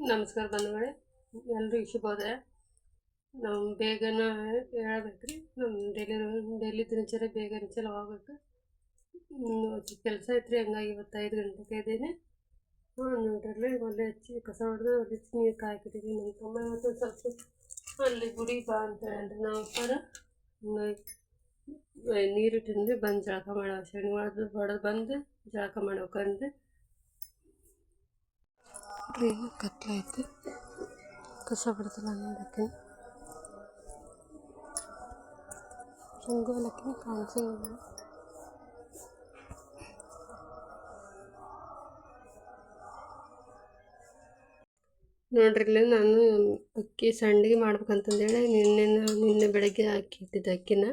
ನಮಸ್ಕಾರ ಬಂಧುಗಳೇ, ಎಲ್ರಿಗೂ ಶುಭೋದಯ. ನಾವು ಬೇಗನ ಹೇಳ್ಬೇಕ್ರಿ. ನಮ್ಮ ಡೈಲಿ ದಿನಚರಿ ಬೇಗನೆ ಚಲೋ ಆಗ್ಬೇಕು. ಕೆಲಸ ಐತ್ರಿ, ಹಂಗಾಗಿ ಇವತ್ತು 5 ಗಂಟೆಗೆ ಇದ್ದೀನಿ. ನೋಡ್ರಿ, ಒಲೆ ಹಚ್ಚಿ ಕಸ ಹೊಡೆದು ಒಲೆ ಹಚ್ಚಿ ನೀರು ಕಾಯ್ಕಿದ್ದೀವಿ. ನಮ್ಮ ತಮ್ಮ ಇವತ್ತು ಸ್ವಲ್ಪ ಅಲ್ಲಿ ಗುಡಿ ಬಾ ಅಂತ ಹೇಳ್ರಿ. ನಾವು ಸರ ನೀರಿಟ್ಟಿಂದು ಬಂದು ಜಳಕ ಮಾಡೋ ಶನಿ ಹೊಡೆದು ಬಂದು ಜಳಕ ಮಾಡ್ಬೇಕಂದ್ರೆ ಈಗ ಕತ್ಲಾಯ್ತು. ಕಸ ಬಿಡ್ತಲ್ಲ ನೋಡಕ್ಕೆ ರಂಗೋಲಕ್ಕೆ ಕಾಣಿಸಿಲ್ಲ. ನೋಡ್ರಿ, ಇಲ್ಲಿ ನಾನು ಅಕ್ಕಿ ಸಂಡಿಗೆ ಮಾಡ್ಬೇಕಂತಂದೇಳಿ ನಿನ್ನೆ ಬೆಳಗ್ಗೆ ಅಕ್ಕಿ ಇಟ್ಟಿದ್ದೆ. ಅಕ್ಕಿನ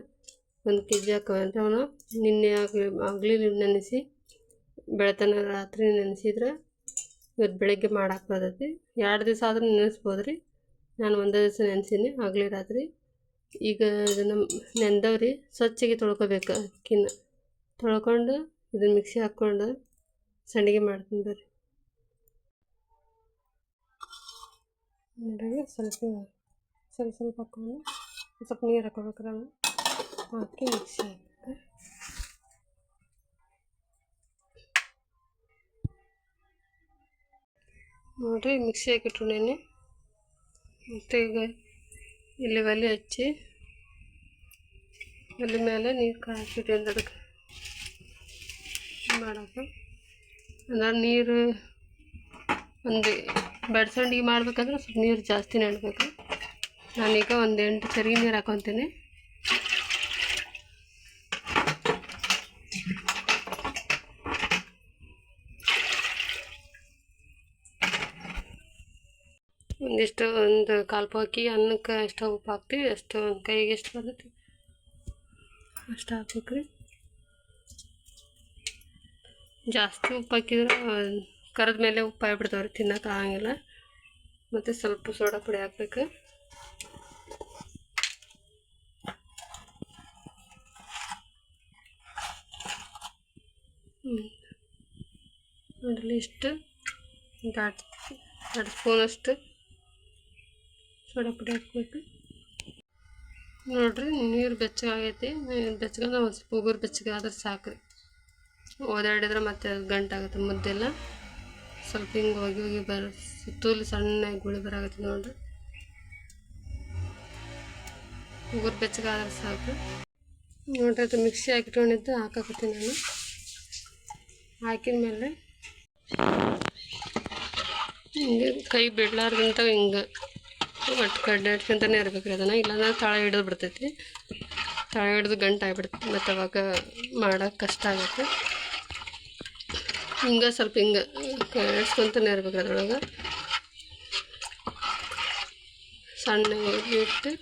1 kg ಹಾಕಂದ್ರೆ ಅವನು ನಿನ್ನೆ ಆಗಲಿ ನೆನೆಸಿ ಬೆಳತನ ರಾತ್ರಿ ನೆನೆಸಿದ್ರೆ ಇವತ್ತು ಬೆಳಗ್ಗೆ ಮಾಡಕ್ಕೆ ಬರ್ತೈತಿ. 2 ದಿವಸ ಆದ್ರೂ ನೆನೆಸ್ಬೋದು ರೀ. ನಾನು 1 ದಿವಸ ನೆನೆಸೀನಿ ಆಗಲಿ ರಾತ್ರಿ. ಈಗ ಇದನ್ನು ನೆಂದವ್ರಿ ಸ್ವಚ್ಛಗೆ ತೊಳ್ಕೊಬೇಕು. ಅಕ್ಕಿನ ತೊಳ್ಕೊಂಡು ಇದನ್ನು ಮಿಕ್ಸಿ ಹಾಕ್ಕೊಂಡು ಸಂಡಿಗೆ ಮಾಡ್ತೀನಿ ಬರ್ರಿ. ನೋಡ್ರಿ, ಸ್ವಲ್ಪ ಹಾಕ್ಕೊಂಡು ಸ್ವಲ್ಪ ನೀರು ಹಾಕೋಬೇಕ್ರಿ. ನಾವು ಹಾಕಿ ಮಿಕ್ಸಿ ಹಾಕಿ ನೋಡ್ರಿ, ಮಿಕ್ಸಿ ಹಾಕಿಟ್ರು ನೆನೆ. ಮತ್ತು ಈಗ ಇಲ್ಲಿ ಒಲೆ ಹಚ್ಚಿ ಒಲೆ ಮೇಲೆ ನೀರು ಕಾಯಿಸಿಟ್ಟು ಅದಕ್ಕೆ ಮಾಡೋಕೆ ಅಂದ್ರೆ ನೀರು ಒಂದು ಬೆಡ್ಸಂಡಿಗೆ ಮಾಡ್ಬೇಕಂದ್ರೆ ಸ್ವಲ್ಪ ನೀರು ಜಾಸ್ತಿನೇ ಇಡಬೇಕು. ನಾನೀಗ 8 ಚರಿಗೆ ನೀರು ಹಾಕೊತೀನಿ. ಒಂದಿಷ್ಟು 1 ಕಾಲು ಪಾವು ಅಕ್ಕಿ ಅನ್ನಕ್ಕೆ ಎಷ್ಟು ಉಪ್ಪು ಹಾಕ್ತೀವಿ ಅಷ್ಟು, ಒಂದು ಕೈಗೆ ಎಷ್ಟು ಬರ್ತೈತಿ ಅಷ್ಟು ಹಾಕ್ಬೇಕ್ರಿ. ಜಾಸ್ತಿ ಉಪ್ಪು ಹಾಕಿದ್ರೆ ಕರೆದ ಮೇಲೆ ಉಪ್ಪು ಆಗಿಬಿಡ್ತಾವ್ರಿ, ತಿನ್ನೋಕೆ ಆಗಂಗಿಲ್ಲ. ಮತ್ತು ಸ್ವಲ್ಪ ಸೋಡಾ ಪುಡಿ ಹಾಕ್ಬೇಕು. ನೋಡ್ರಿ, ಇಷ್ಟು 2 ಸ್ಪೂನಷ್ಟು ಸೋಡಾ ಪುಡಿ ಹಾಕ್ಬೇಕು. ನೋಡ್ರಿ, ನೀರು ಬೆಚ್ಚಗಾಗೈತಿ. ಬೆಚ್ಚಗಂದ್ರೆ ಒಂದು ಸ್ವಲ್ಪ ಉಗುರು ಬೆಚ್ಚಗಾದ್ರೆ ಸಾಕ್ರಿ. ಓದಾಡಿದ್ರೆ ಮತ್ತೆ ಗಂಟಾಗುತ್ತೆ ಮುದ್ದೆಲ್ಲ. ಸ್ವಲ್ಪ ಹಿಂಗೆ ಹೋಗಿ ಸುತ್ತೂಲಿ ಸಣ್ಣಗೆ ಗುಳಿ ಬರಾಗತ್ತೆ ನೋಡ್ರಿ. ಉಗುರು ಬೆಚ್ಚಗಾದ್ರೆ ಸಾಕು. ನೋಡ್ರಿ, ಅದು ಮಿಕ್ಸಿ ಹಾಕಿಟ್ಕೊಂಡಿದ್ದು ಹಾಕಕತ್ತೀನಿ ನಾನು. ಹಾಕಿದ ಮೇಲೆ ಹಿಂಗೆ ಕೈ ಬಿಡ್ಲಾರ್ದಂತ ಹಿಂಗೆ ಒಟ್ಟು ಕಡ್ಡಾಡ್ಕೊಂತನೇ ಇರ್ಬೇಕ್ರಿ ಅದನ್ನು. ಇಲ್ಲಾಂದ್ರೆ ತಳ ಹಿಡಿದು ಬಿಡ್ತೈತಿ. ತಳ ಹಿಡಿದು ಗಂಟು ಆಗಿಬಿಡ್ತೈತಿ. ಮತ್ತು ಅವಾಗ ಮಾಡೋಕೆ ಕಷ್ಟ ಆಗುತ್ತೆ. ಹಿಂಗೆ ಸ್ವಲ್ಪ ಹಿಂಗೆ ಎಡ್ಸ್ಕೊತಾನೆ ಇರ್ಬೇಕು. ಅದ್ರೊಳಗೆ ಸಣ್ಣ ಇಟ್ಟು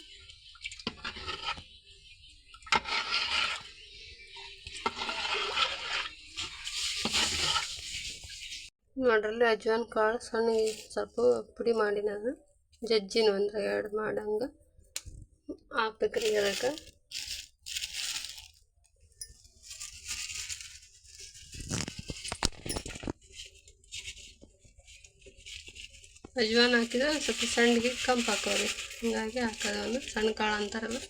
ನೋಡ್ರಲ್ಲಿ ಅಜ್ವಾನ್ ಕಾಳು ಸಣ್ಣ ಸ್ವಲ್ಪ ಪುಡಿ ಮಾಡಿ ನಾನು ಜಜ್ಜಿನ 1-2 ಮಾಡಂಗೆ ಹಾಕ್ಬೇಕ್ರಿ ಅದಕ್ಕೆ. ಅಜ್ವಾನ್ ಹಾಕಿದ್ರೆ ಸ್ವಲ್ಪ ಸಣ್ಣಗೆ ಕಂಪು ಹಾಕೋರಿ, ಹಿಂಗಾಗಿ ಹಾಕೋದು. ಸಣ್ಣ ಕಾಳು ಅಂತಾರಲ್ಲ.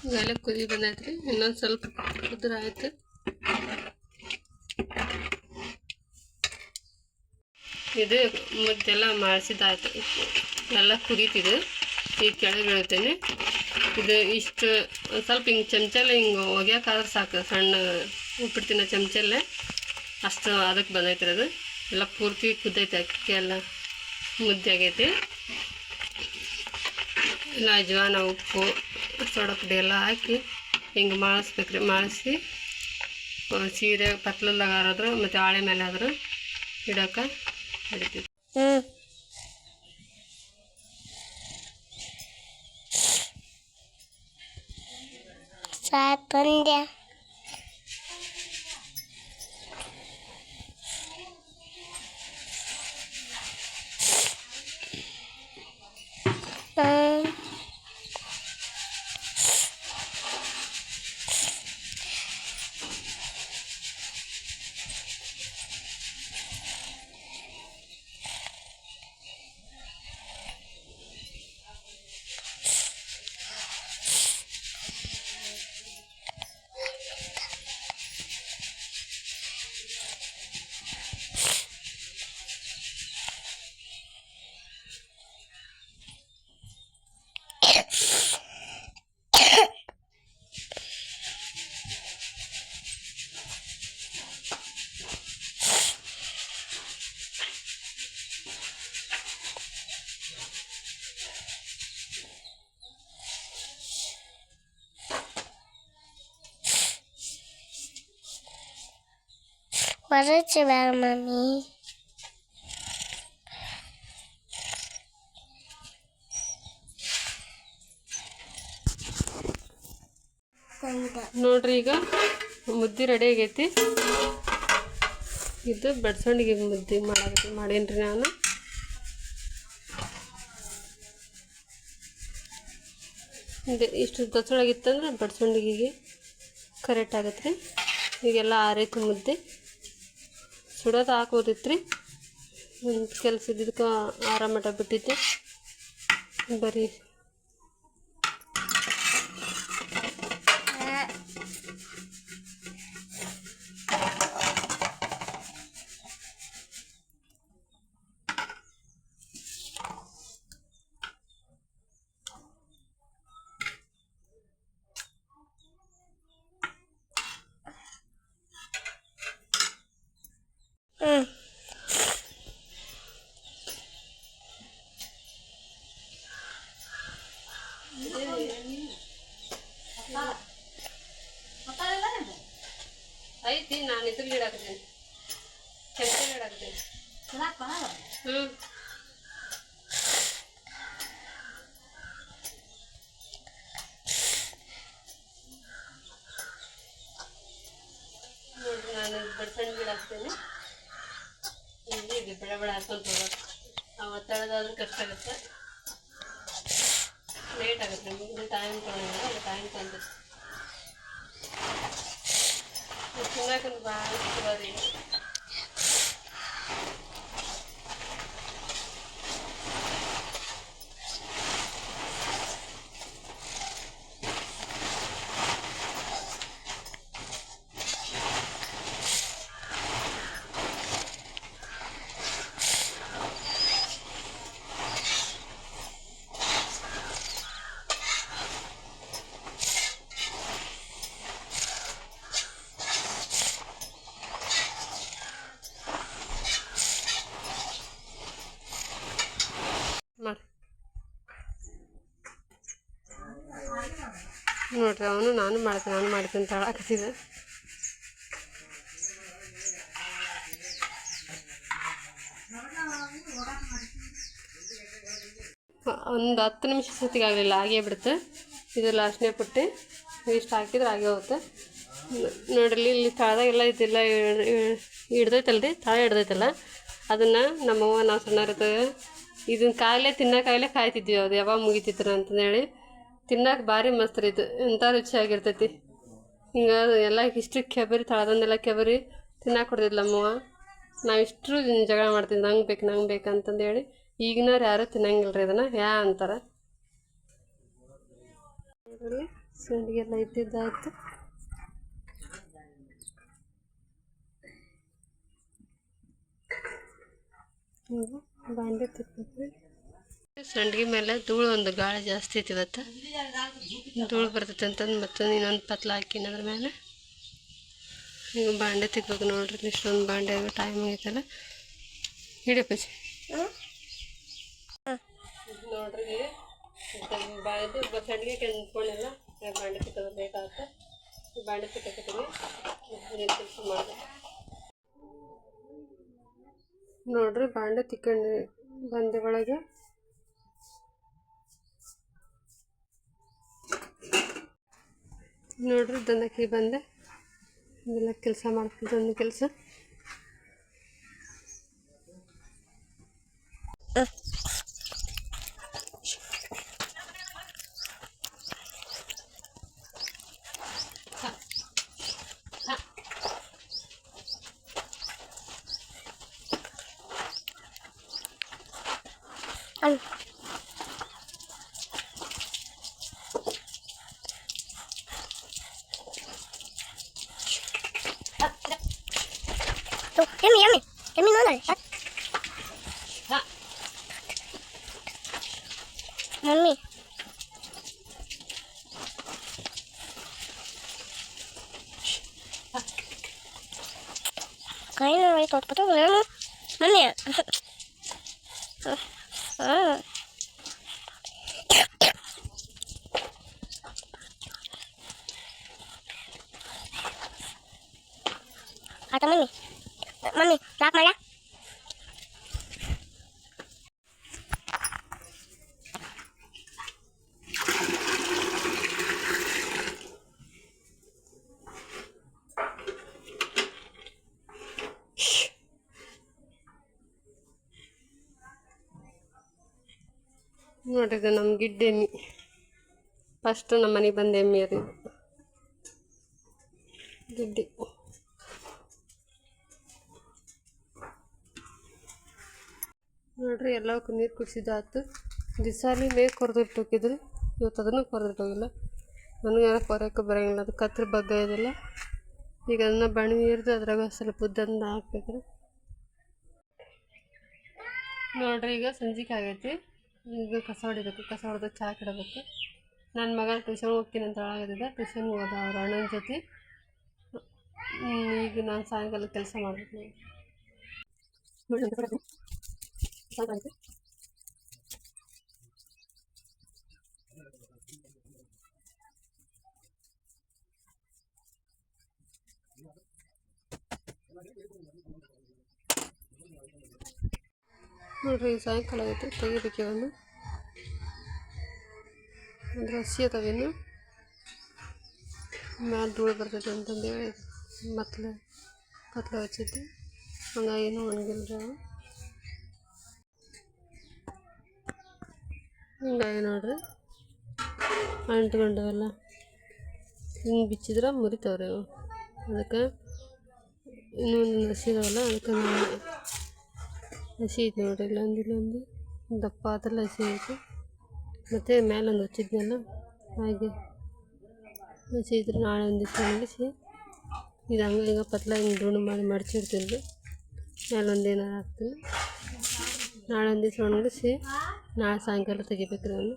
ಈಗೆಲ್ಲ ಕುದಿ ಬಂದೈತ್ರಿ. ಇನ್ನೊಂದು ಸ್ವಲ್ಪ ಕುದ್ರ ಆಯ್ತು. ಇದು ಮುದ್ದೆಲ್ಲ ಮಾಡಿಸಿದ್ದಾಯ್ತು. ಎಲ್ಲ ಕುದೀತಿದ್ದು ಈಗ ಕೆಳಗೆ ಇಳ್ತೇನೆ. ಇದು ಇಷ್ಟು ಸ್ವಲ್ಪ ಹಿಂಗೆ ಚಮಚಲ್ಲೇ ಹಿಂಗೆ ಒಗ್ಯಾಕಾದ್ರೆ ಸಾಕು. ಸಣ್ಣ ಉಪ್ಪಿಟ್ಟು ತಿನ್ನೋ ಚಮಚಲ್ಲೇ ಅಷ್ಟು ಅದಕ್ಕೆ ಬಂದೈತ್ರಿ. ಅದು ಎಲ್ಲ ಪೂರ್ತಿ ಕುದ್ದೈತೆ. ಅಕ್ಕಿ ಎಲ್ಲ ಮುದ್ದೆ ಆಗೈತಿ. ಎಲ್ಲ ಅಜ್ವಾನ, ಉಪ್ಪು, ಸೋಡಾ ಪುಡಿ ಎಲ್ಲ ಹಾಕಿ ಹಿಂಗೆ ಮಾಡಿಸ್ಬೇಕ್ರಿ. ಮಾಡಿಸಿ ಸೀರೆ ಪತ್ಲಲ್ದಾಗ ಆರಾದ್ರೆ ಮತ್ತು ಆಳೆ ಮೇಲೆ ಆದ್ರೆ ಇಡೋಕೆ ನಡೀತೈತಿ. ಪರೀಕ್ಷೆ ಬೇಡ ಮಮ್ಮಿ. ನೋಡ್ರಿ ಈಗ ಮುದ್ದೆ ರೆಡಿ ಆಗೈತಿ. ಇದು ಬಡ್ಸಂಡಿಗೆ ಮುದ್ದೆ ಮಾಡೇನ್ರಿ ನಾನು. ಇಷ್ಟು ದೊಡ್ಡೊಳಗಿತ್ತಂದ್ರೆ ಬಡ್ಸಂಡಿಗೆ ಕರೆಕ್ಟ್ ಆಗತ್ತೆ ರೀ. ಈಗೆಲ್ಲ ಆರೈತಿ ಮುದ್ದೆ ಸುಡೋದು ಹಾಕೋದಿತ್ತು ರೀ. ಒಂದು ಕೆಲಸ ಇದ್ದಿದ್ದಕ್ಕೆ ಆರಾಮಟ ಬಿಟ್ಟಿದ್ದೆ. ಬರೀ ಐತಿ. ನಾನು ಇದ್ರಲ್ಲಿ ಇಡಾಕತ್ತೀನಿ, ಚಮಚ ಇಡಾಕತ್ತೀನಿ. ನೋಡ್ರಿ ನಾನು ಬಡ್ಸಂಡ್ ಗಿಡಾಕ್ತೇನೆ. ಬೆಳೆ ಬೆಳೆ ಹಾಕೊಂಡು ಹೋಗೋದು ಒತ್ತಡದಾದ್ರೂ ಕಷ್ಟ ಆಗುತ್ತೆ, ಲೇಟ್ ಆಗುತ್ತೆ. ನಮಗೆ ಟೈಮ್ ತೊಗೊಂಡಿಲ್ಲ, ಅದು ಟೈಮ್ ತಂದು ತಿನ್ನೋಕೆ ಭಾಳ ಚಲೋ ರೀ. ನೋಡ್ರಿ ಅವನು ನಾನು ಮಾಡ್ತೀನಿ ಅಂತ ಹೇಳಕತ್ತಿದ್ದೆ. ಒಂದು 10 ನಿಮಿಷ ಸತಿಗೆ ಆಗಲಿಲ್ಲ, ಆಗೇ ಬಿಡುತ್ತೆ. ಇದು ಲಾಸ್ಟ್ನೇ ಪುಟ್ಟಿ ಇಷ್ಟು ಹಾಕಿದ್ರೆ ಆಗೇ ಹೋಗುತ್ತೆ. ನೋಡ್ರಿ ಇಲ್ಲಿ ತಳದಾಗೆಲ್ಲ ಇದೆಲ್ಲ ಹಿಡ್ದೈತಲ್ರಿ, ತಳ ಹಿಡ್ದೈತಲ್ಲ, ಅದನ್ನು ನಮ್ಮವ್ವ ನಾವು ಸಣ್ಣರಿರ್ತೇವೆ ಇದನ್ನ ತಿನ್ನೋಕಾಗಲೇ ಕಾಯ್ತಿದ್ವಿ. ಅದು ಯಾವಾಗ ಮುಗಿತಿತ್ತು ಅಂತಂದೇಳಿ. ತಿನ್ನೋಕೆ ಭಾರಿ ಮಸ್ತ್ ರೀ ಇದು, ಎಂಥ ರುಚಿಯಾಗಿರ್ತೈತಿ. ಹಿಂಗೆ ಎಲ್ಲ ಇಷ್ಟು ಕೆಬರಿ ತಳದಂದೆಲ್ಲ ಕೆಬರಿ ತಿನ್ನಕ್ಕೆ ಕೊಡ್ತಿದ್ಲ ನಮ್ಮವ್ವ. ನಾವು ಇಷ್ಟು ಜಗಳ ಮಾಡ್ತೀವಿ, ನಂಗೆ ಬೇಕು ಅಂತಂದೇಳಿ. ಈಗಿನವ್ರು ಯಾರೂ ತಿನ್ನಂಗಿಲ್ಲ ರೀ ಅದನ್ನು, ಅಂತಾರೆ. ಸಂಡಿಗೆಲ್ಲ ಇದ್ದಿದ್ದಾಯ್ತು. ಬಾಂಡೆ ತಿಕ್ಬೇಕು. ಸಂಡಿಗೆ ಮೇಲೆ ಧೂಳು, ಒಂದು ಗಾಳಿ ಜಾಸ್ತಿ ಐತಿ ಇವತ್ತು. ಧೂಳು ಬರ್ತೈತೆ ಅಂತಂದು ಮತ್ತೊಂದು ಇನ್ನೊಂದು ಪತ್ಲ ಹಾಕಿನ ಅದ್ರ ಮೇಲೆ. ಈಗ ಬಾಂಡೆ ತಿಕ್ಬೇಕು. ನೋಡ್ರಿ ಇಷ್ಟೊಂದು ಬಾಂಡೆ ಟೈಮ್ ಆಗೈತಲ್ಲ. ಹಿಡಿಯಪ್ಪಚ್ಚಿ ನೋಡ್ರಿ ಇದು ಸಂಡಿಗೆ ಕೆಂದ್ಕೊಂಡಿಲ್ಲ, ಬಾಂಡೆ ತಿಕ್ಕೋದು ಬೇಕಾಗುತ್ತೆ. ಬಾಂಡೆ ತಿಕ್ಕತ್ತೀವಿ, ಕೆಲಸ ಮಾಡಿದೆ. ನೋಡ್ರಿ ಬಾಂಡೆ ತಿಕ್ಕೊಂಡು ಬಂದೆ ಒಳಗೆ. ನೋಡ್ರಿ ದಂದಕ್ಕೆ ಬಂದೆ, ಇದೆಲ್ಲ ಕೆಲಸ ಮಾಡ್ತಿದ್ದ ಕೆಲಸ. Yummy, Mona. Mommy. Kayaknya lagi tot-tot belum. Mana ya? Kata Mami. Mummy lock ಮಾಡ. ನೋಡ್ರಿ ಇದು ನಮ್ಮ ಗಿಡ್ಡ ಎಮ್ಮೆ. ಫಸ್ಟ್ ನಮ್ಮ ಮನೆಗೆ ಬಂದ ಎಮ್ಮೆ ಅದು ಗಿಡ್ಡಿ. ನೋಡ್ರಿ ಎಲ್ಲವಕ್ಕೂ ನೀರು ಕುಡಿಸಿದಾತು. ದಿಸಾಲಿ ಮೇವು ಕೊರೆದಿಟ್ಟು ಹೋಗಿದ್ರು. ಇವತ್ತು ಅದನ್ನು ಕೊರೆದಿಟ್ಟು ಹೋಗಿಲ್ಲ. ನನಗೆ ಕೊರೆಯೋಕೆ ಬರೋಂಗಿಲ್ಲ, ಅದು ಕತ್ರ ಬಗ್ಗ ಇದೆಲ್ಲ. ಈಗ ಅದನ್ನು ಬಣಿ ನೀರ್ದು ಅದ್ರಾಗ ಸ್ವಲ್ಪ ಉದ್ದನ್ನ ಹಾಕ್ಬೇಕ್ರಿ. ನೋಡ್ರಿ ಈಗ ಸಂಜೆಗೆ ಆಗೈತಿ. ಈಗ ಕಸ ಹೊಡಿಬೇಕು. ಕಸ ಹೊಡೆದು ಚಹಾ ಇಡಬೇಕು. ನನ್ನ ಮಗ ಟ್ಯೂಷನ್ ಹೋಗ್ತೀನಿ ಅಂತ ಒಳಗದಿದ್ದೆ. ಟ್ಯೂಷನ್ಗೆ ಹೋದ ಅವ್ರ ಅಣ್ಣನ ಜೊತೆ. ಈಗ ನಾನು ಸಾಯಂಕಾಲ ಕೆಲಸ ಮಾಡಬೇಕು. ನೋಡ್ರಿ ಸಾಯಂಕಾಲ ಆಗೈತೆ. ತೆಗಿಬೇಕೆ ಒಂದು ಅಂದ್ರೆ ಹಸಿ ಅದಾವೇನು ಮ್ಯಾಲೆ ಧೂಳು ಬರ್ತೈತೆ ಅಂತಂದೇಳಿ ಕತ್ಲೆ ಹಚ್ಚೈತಿ. ಹಂಗಾಗಿನೂ ಒಣಗಿಲ್ರಿ ಅವು. ಹಿಂಗಾಗಿ ನೋಡ್ರಿ ಅಂಟ್ಕೊಂಡವೆಲ್ಲ ಹಿಂಗೆ ಬಿಚ್ಚಿದ್ರೆ ಮುರಿತಾವ್ರಿ ಅವು. ಅದಕ್ಕೆ ಇನ್ನೊಂದು ಹಸಿ ಇದಾವಲ್ಲ, ಅದಕ್ಕೆ ಹಸಿ ಐತಿ ನೋಡ್ರಿ. ಇಲ್ಲೊಂದು ದಪ್ಪ ಅದೆಲ್ಲ ಹಸಿ ಐತಿ. ಮತ್ತು ಮೇಲೊಂದು ಹಚ್ಚಿದ್ನಲ್ಲ ಹಾಗೆ ಹಸಿ ಇದ್ರೆ ನಾಳೆ ಒಂದು ದಿವಸ ಒಣಗಿಸಿ ಇದು ಹಂಗೆ ಹಿಂಗೆ ಪತ್ಲ ಹಿಂಗೆ ದುಂಡು ಮಾಡಿ ಮಡಚಿಡ್ತೀನಿ ರೀ. ಮೇಲೊಂದು ಏನಾರು ಹಾಕ್ತೀನಿ. ನಾಳೆ ಒಂದು ದಿವಸ ಒಣಗಿಸಿ ನಾಳೆ ಸಾಯಂಕಾಲ ತೆಗಿಬೇಕು ರೀ ಅವನು.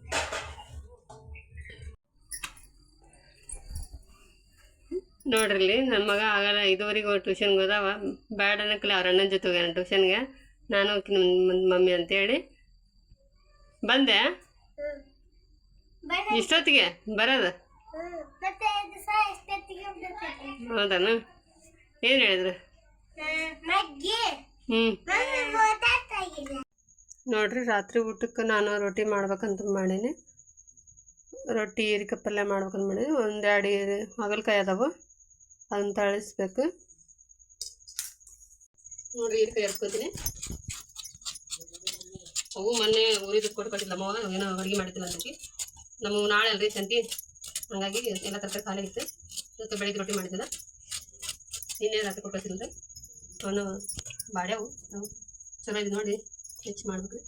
ನೋಡ್ರಿ ಇಲ್ಲಿ ನನ್ನ ಮಗ ಆಗಲ್ಲ 5:15 ಟ್ಯೂಷನ್ಗೆ ಹೋದವ. ಬ್ಯಾಡ ಅನ್ನಕ್ಕಲ್ಲ ಅವ್ರ ಅಣ್ಣನ ಜೊತೆ ಹೋಗ್ಯಾನ ಟ್ಯೂಷನ್ಗೆ. ನಾನು ಹೋಗ್ತೀನಿ ಮಮ್ಮಿ ಅಂತೇಳಿ ಬಂದೆ. ಇಷ್ಟೊತ್ತಿಗೆ ಬರೋದು? ಹೌದಾನ? ಏನು ಹೇಳಿದ್ರು? ನೋಡ್ರಿ ರಾತ್ರಿ ಊಟಕ್ಕೆ ನಾನು ರೊಟ್ಟಿ ಮಾಡ್ಬೇಕಂತ ಮಾಡೀನಿ. ರೊಟ್ಟಿ ಹೀರಿಕಾಯಿ ಪಲ್ಯ ಮಾಡ್ಬೇಕಂತ ಮಾಡೀನಿ. 1-2 ಹಾಗಲಕಾಯಿ ಅದಾವು, ಅದನ್ನು ತಳಿಸ್ಬೇಕು. ನೋಡ್ರಿ ಹೀರಿಕಾಯಿ ಎರ್ಕೋತೀನಿ. ಅವು ಮೊನ್ನೆ ಊರಿದ್ದು ಕೊಟ್ಟಿಲ್ಲ ಅಮ್ಮ, ಏನೋ ಅಡುಗೆ ಮಾಡಿದ್ದಿಲ್ಲ ಅಂತಕ್ಕೆ. ನಮ್ಮ ನಾಳೆ ಅಲ್ರಿ ಸಂತಿ, ಹಾಗಾಗಿ ಎಲ್ಲ ತರಕಾರಿ ಖಾಲಿ ಇತ್ತು. ಇವತ್ತು ಬೆಳಿಗ್ಗೆ ರೊಟ್ಟಿ ಮಾಡಿದ್ದಿಲ್ಲ. ನಿನ್ನೆ ರಾತ್ರಿ ಕೊಟ್ಟಿಲ್ಲ ರೀ. ಅವನು ಬಾಡ್ಯಾವು ನಾವು ಚಲೋ ಇದು ನೋಡಿ ಹೆಚ್ಚು ಮಾಡ್ಬೇಕು ರೀ.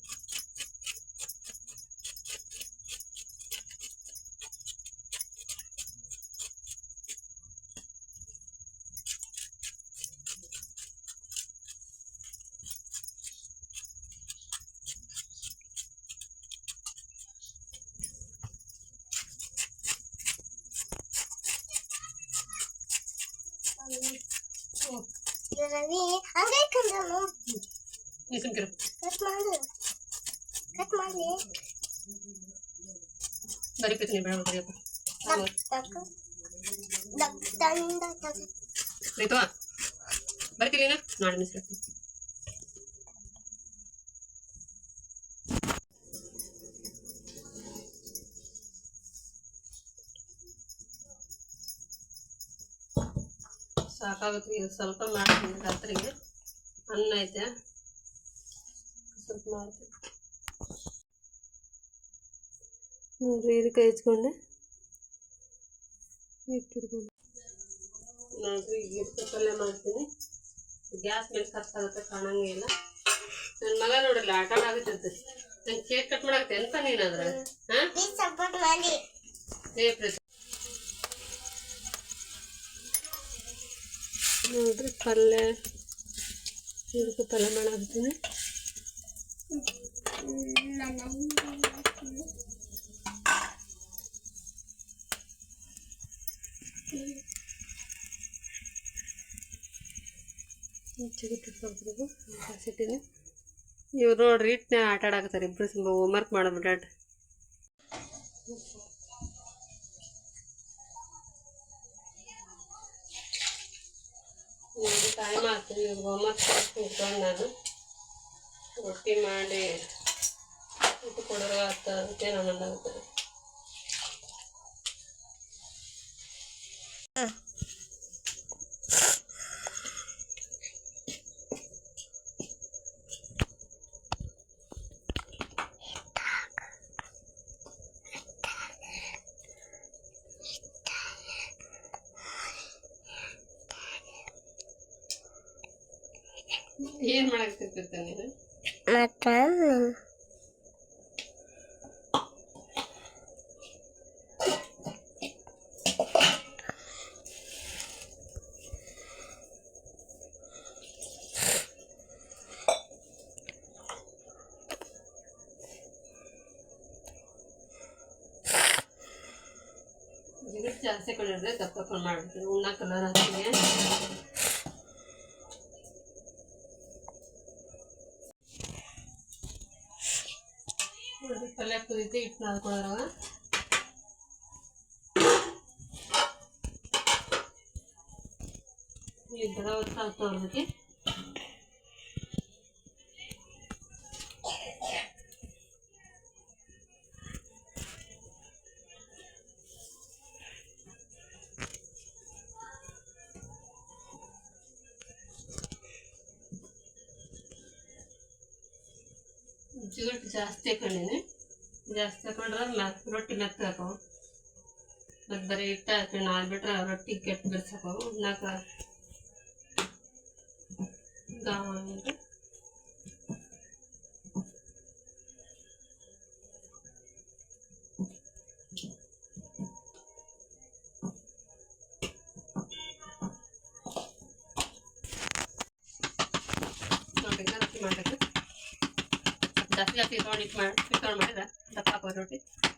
ಬರೀಕತ್ತೀನಿ ಬೇಡ ಬರೀಯಪ್ಪ ಬರ್ತೀನಿ ನಾಳೆ ಮಿಸ್ಬೇಕು. ಸಾಕಾಗುತ್ತೆ. ಈಗ ಸ್ವಲ್ಪ ಮಾಡ್ತೀನಿ ರಾತ್ರಿಗೆ. ಅನ್ನ ಐತೆ ಸ್ವಲ್ಪ ಮಾಡ್ತೀನಿ. ನೋಡ್ರಿ ಹೀರಿಕಾಯಿ ಹೆಚ್ಕೊಂಡೆ ಇಟ್ಟಿರ್ಬೋದು. ನೋಡ್ರಿ ಈಗ ಹೀರಿಕಾಯಿ ಪಲ್ಯ ಮಾಡ್ತೀನಿ. ಗ್ಯಾಸ್ ಮೇಲೆ ಕತ್ತಾಗುತ್ತೆ, ಕಾಣಂಗೇ ಇಲ್ಲ. ನನ್ನ ಮಗ ನೋಡಿಲ್ಲ ಆಟ ಆಗುತ್ತಿದ್ದೆ. ನಂಗೆ ಕೇಕ್ ಕಟ್ ಮಾಡಾಕತ್ತೆ ಎಂತ ನೀನಾದ್ರೆ? ನೋಡ್ರಿ ಪಲ್ಯ ಹೀರಿಕಾಯಿ ಪಲ್ಯ ಮಾಡಾಕತ್ತೀನಿ. ಕಾಸಿಟ್ಟಿನಿ. ಇವ್ರು ನೋಡ್ರಿ ಇಟ್ಟನೆ ಆಟ ಆಡಾಕತ್ತಾರೆ ಇಬ್ರು. ತುಂಬ ಹೋಮ್ವರ್ಕ್ ಮಾಡಬಿಟ್ಟಾಟ. ನೋಡ್ರಿ ಟೈಮ್ ಆಯ್ತು. ಈಗ ಹೋಮ್ವರ್ಕ್ ಕೂತ್ಕೊಂಡು ನಾನು ರೊಟ್ಟಿ ಮಾಡಿ ಊಟ ಕೊಡೋರು ಆಗ್ತಾ ಅದಕ್ಕೆ ನಾನು ಆಗುತ್ತೆ. ಏನು ಮಾಡಾಕತ್ತಿರ್ತ ನೀನು? ಮತ್ತು ಜಿಗುಟ್ ಜಾಸ್ತಿ ಕೊಂಡಿದ್ರೆ ದಪ್ಪ ದಪ್ಪ ಮಾಡ್ಬಿಡ್ತೀನಿ. ಉಣ್ಣ ಕಲರ್ ಹಾಕ್ತೀನಿ. ಪಲ್ಯ ಕುದೀತಿ ಹಿಟ್ಟು ನಾದ್ಕೊಳ್ಳೋದ್ರಾಗ ಈ ಥರ ಹೊತ್ತು ಜಿಗುಟ್ ಜಾಸ್ತಿ ಹಾಕೊಂಡಿನಿ. ಜಾಸ್ತಿ ಹಾಕೊಂಡ್ರೆ ರೊಟ್ಟಿ ಮೆತ್ತಗೆ ಹಾಕವು. ಮತ್ತು ಬರೀ ಹಿಟ್ಟು ಹಾಕೊಂಡು ನಾದ್ಬಿಟ್ರೆ ರೊಟ್ಟಿ ಕೆಟ್ಟು ಬಿಡ್ಸಾಕವು. ಉಣ್ಣಾಕ ಗಾವ ಅಂದ್ರೆ ನೋಡಿ ರೊಟ್ಟಿ ಮಾಡಬೇಕು. ಜಾಸ್ತಿ ತೊಗೊಂಡು ಇಟ್ಕೊಂಡು ಮಾಡಿದ್ರೆ ದಪ್ಪ ಹಾಕೋದು ರೊಟ್ಟಿ.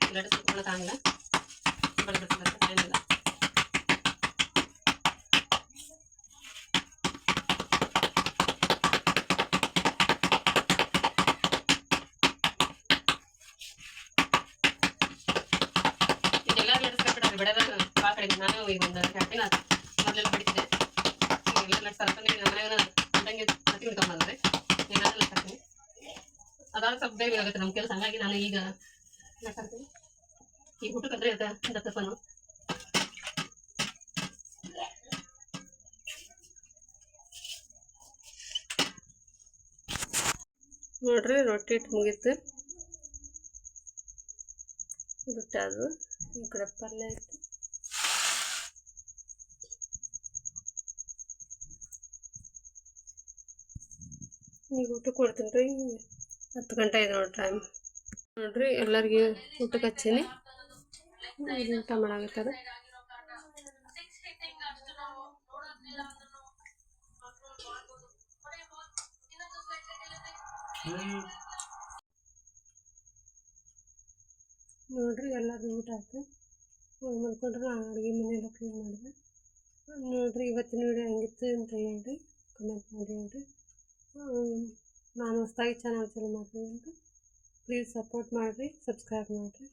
ಇಲ್ಲಾಂದ್ರೆ ಸುಟ್ಕೊಳ್ಳೋಕ್ಕಾಗಲ್ಲ. ಬಡಬಡಿಸ್ಬೇಕು ಏನಿಲ್ಲ. ಈಗೆಲ್ಲರೂ ನಡೆಸ್ಬೇಕು ಬೆಳೆದಾಗ ಭಾಳ ಕಡಿಮೆ. ನಾನು ಈಗ ಒಂದು 2 ದಿನ ಮೊದಲೆಲ್ಲ ಬಡಿತಿದ್ದೆ. ಈಗೆಲ್ಲ ನಡ್ಸ್ತಾರೆ. ನಮ್ಮ ಮನೆಯಾಗ ತಂಗಿ ತಿನ್ಕೊಂಬಂದ್ರೆ ಏನಾದರೂ ನಡ್ಸಾಕ್ತೀನಿ. ಅದಾದ ಸ್ವಲ್ಪ ಬೇಗ ಆಗುತ್ತೆ ನಮ್ಮ ಕೆಲಸ. ಹಂಗಾಗಿ ನಾನು ಈಗ ನಡ್ಸಾಕ್ತೀನಿ. ಈಗ ಊಟಕ್ಕಂದ್ರೆ ದಪ್ಪನು ನೋಡ್ರಿ. ರೊಟ್ಟಿ ಹಿಟ್ಟು ಮುಗೀತು. ರೊಟ್ಟಿ ಅದು ಈ ಕಡೆ ಪಲ್ಯ ಆಯ್ತು. ಈಗ ಊಟಕ್ಕೆ ಕೊಡ್ತೀನಿ ರೀ. 10 ಗಂಟೆ ಆಯ್ತು ನೋಡಿ ಟೈಮ್. ನೋಡ್ರಿ ಎಲ್ಲರಿಗೂ ಊಟಕ್ಕೆ ಹಚ್ಚೀನಿ. ಊಟ ಮಾಡಾಕತ್ತಾರ. ನೋಡ್ರಿ ಎಲ್ಲರೂ ಊಟ ಆಯ್ತು. ಮಾಡ್ಕೊಂಡ್ರೆ ನಾನು ಅಡುಗೆ ಮನೆಯೆಲ್ಲ ಕ್ಲೀನ್ ಮಾಡಿದೆ. ನೋಡ್ರಿ ಇವತ್ತಿನ ವಿಡಿಯೋ ಹೆಂಗಿತ್ತು ಅಂತ ಹೇಳ್ರಿ, ಕಮೆಂಟ್ ಮಾಡಿ ಹೇಳ್ರಿ. ನಾನು ಹೊಸದಾಗಿ ಚಾನಲ್ ಚಾಲು ಮಾಡ್ತೀನಿ. ಪ್ಲೀಸ್ ಸಪೋರ್ಟ್ ಮಾಡಿರಿ, ಸಬ್ಸ್ಕ್ರೈಬ್ ಮಾಡಿರಿ.